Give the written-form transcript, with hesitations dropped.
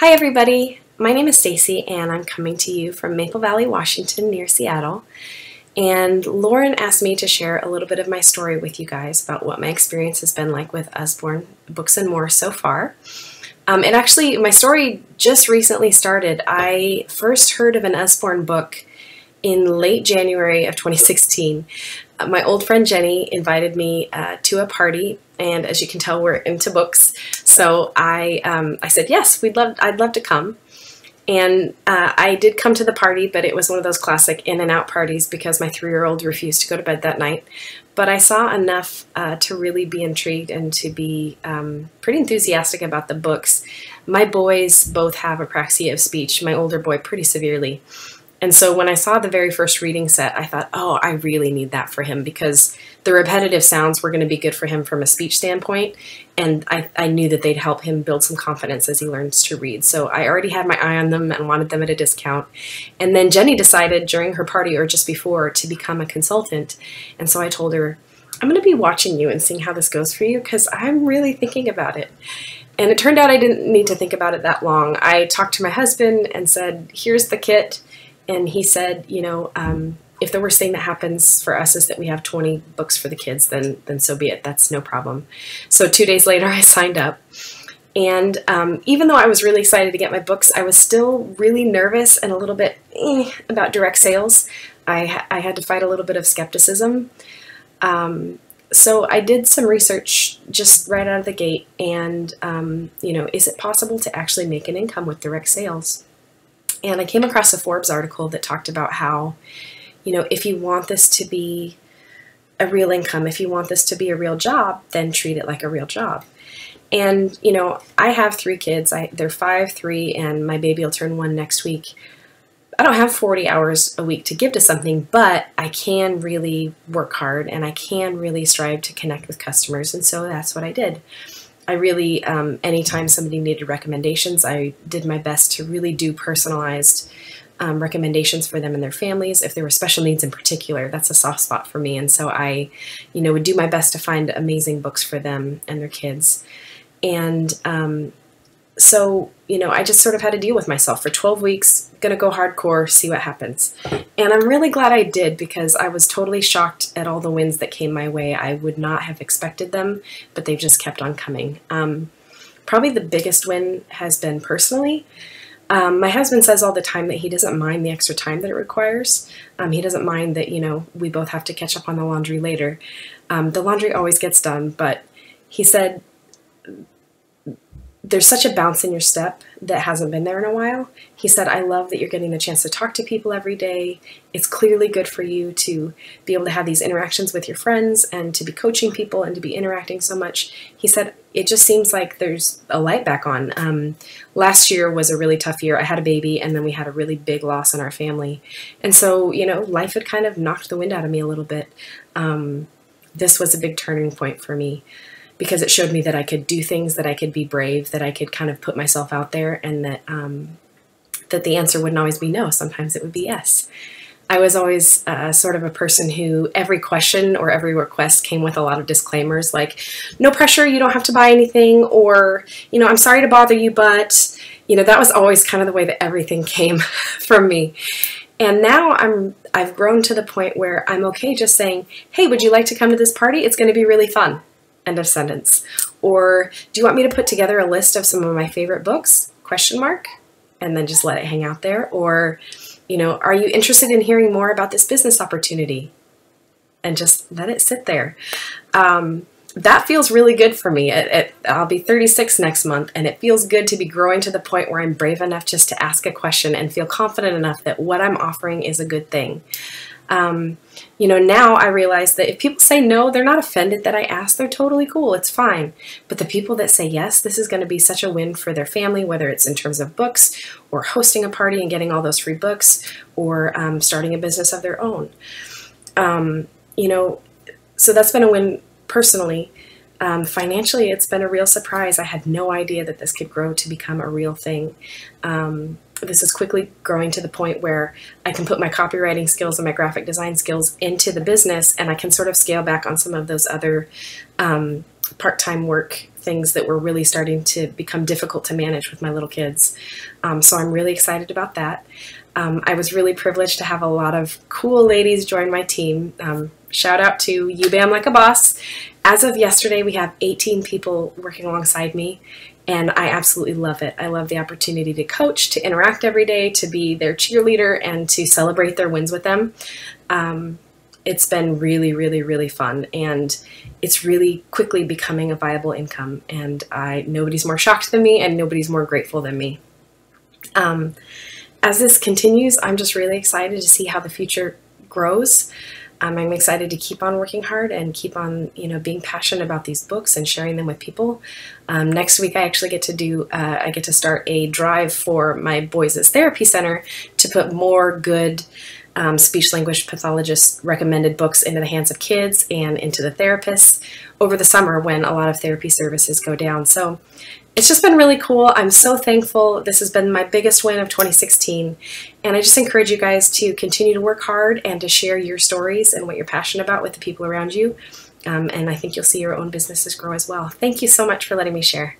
Hi everybody, my name is Stacy and I'm coming to you from Maple Valley, Washington near Seattle. And Lauren asked me to share a little bit of my story with you guys about what my experience has been like with Usborne Books and More so far. And actually my story just recently started. I first heard of an Usborne book in late January of 2016. My old friend Jenny invited me to a party, and as you can tell, we're into books. So I said yes, I'd love to come. And I did come to the party, but it was one of those classic in and out parties because my 3-year-old refused to go to bed that night. But I saw enough to really be intrigued and to be pretty enthusiastic about the books. My boys both have apraxia of speech, my older boy pretty severely. And so when I saw the very first reading set, I thought, oh, I really need that for him because the repetitive sounds were going to be good for him from a speech standpoint. And I knew that they'd help him build some confidence as he learns to read. So I already had my eye on them and wanted them at a discount. And then Jenny decided during her party or just before to become a consultant. And so I told her, I'm going to be watching you and seeing how this goes for you because I'm really thinking about it. And it turned out I didn't need to think about it that long. I talked to my husband and said, here's the kit. And he said, you know, if the worst thing that happens for us is that we have 20 books for the kids, then so be it. That's no problem. So 2 days later, I signed up. And even though I was really excited to get my books, I was still really nervous and a little bit about direct sales. I had to fight a little bit of skepticism. So I did some research just right out of the gate. And, you know, is it possible to actually make an income with direct sales? And I came across a Forbes article that talked about how, you know, if you want this to be a real income, if you want this to be a real job, then treat it like a real job. And, you know, I have 3 kids. They're 5, 3, and my baby will turn 1 next week. I don't have 40 hours a week to give to something, but I can really work hard and I can really strive to connect with customers. And so that's what I did. I really, anytime somebody needed recommendations, I did my best to really do personalized recommendations for them and their families. If there were special needs in particular, that's a soft spot for me. And so I, you know, would do my best to find amazing books for them and their kids. And so, you know, I just sort of had to deal with myself for 12 weeks, gonna go hardcore, see what happens. And I'm really glad I did because I was totally shocked at all the wins that came my way. I would not have expected them, but they've just kept on coming. Probably the biggest win has been personally. My husband says all the time that he doesn't mind the extra time that it requires. He doesn't mind that, you know, we both have to catch up on the laundry later. The laundry always gets done, but he said, there's such a bounce in your step that hasn't been there in a while. He said, I love that you're getting the chance to talk to people every day. It's clearly good for you to be able to have these interactions with your friends and to be coaching people and to be interacting so much. He said, it just seems like there's a light back on. Last year was a really tough year. I had a baby and then we had a really big loss in our family. And so, you know, life had kind of knocked the wind out of me a little bit. This was a big turning point for me, because it showed me that I could do things, that I could be brave, that I could kind of put myself out there, and that that the answer wouldn't always be no. Sometimes it would be yes. I was always sort of a person who every question or every request came with a lot of disclaimers, like no pressure, you don't have to buy anything, or, you know, I'm sorry to bother you, but, you know, that was always kind of the way that everything came from me. And now I've grown to the point where I'm okay just saying, hey, would you like to come to this party? It's going to be really fun. End of sentence. Or do you want me to put together a list of some of my favorite books? Question mark. And then just let it hang out there. Or, you know, are you interested in hearing more about this business opportunity? And just let it sit there. That feels really good for me. I'll be 36 next month, and it feels good to be growing to the point where I'm brave enough just to ask a question and feel confident enough that what I'm offering is a good thing. You know, now I realize that if people say no, they're not offended that I asked. They're totally cool. It's fine. But the people that say yes, this is going to be such a win for their family, whether it's in terms of books or hosting a party and getting all those free books, or starting a business of their own. You know, so that's been a win personally. Financially, it's been a real surprise. I had no idea that this could grow to become a real thing. This is quickly growing to the point where I can put my copywriting skills and my graphic design skills into the business, and I can sort of scale back on some of those other part-time work things that were really starting to become difficult to manage with my little kids. So I'm really excited about that. I was really privileged to have a lot of cool ladies join my team. Shout out to You Bam Like a Boss. As of yesterday, we have 18 people working alongside me, and I absolutely love it. I love the opportunity to coach, to interact every day, to be their cheerleader, and to celebrate their wins with them. It's been really, really, really fun, and it's really quickly becoming a viable income, and nobody's more shocked than me, and nobody's more grateful than me. As this continues, I'm just really excited to see how the future grows. I'm excited to keep on working hard and keep on, being passionate about these books and sharing them with people. Next week, I actually get to start a drive for my boys' therapy center to put more good speech-language pathologist recommended books into the hands of kids and into the therapists over the summer when a lot of therapy services go down. So it's just been really cool. I'm so thankful. This has been my biggest win of 2016. And I just encourage you guys to continue to work hard and to share your stories and what you're passionate about with the people around you. And I think you'll see your own businesses grow as well. Thank you so much for letting me share.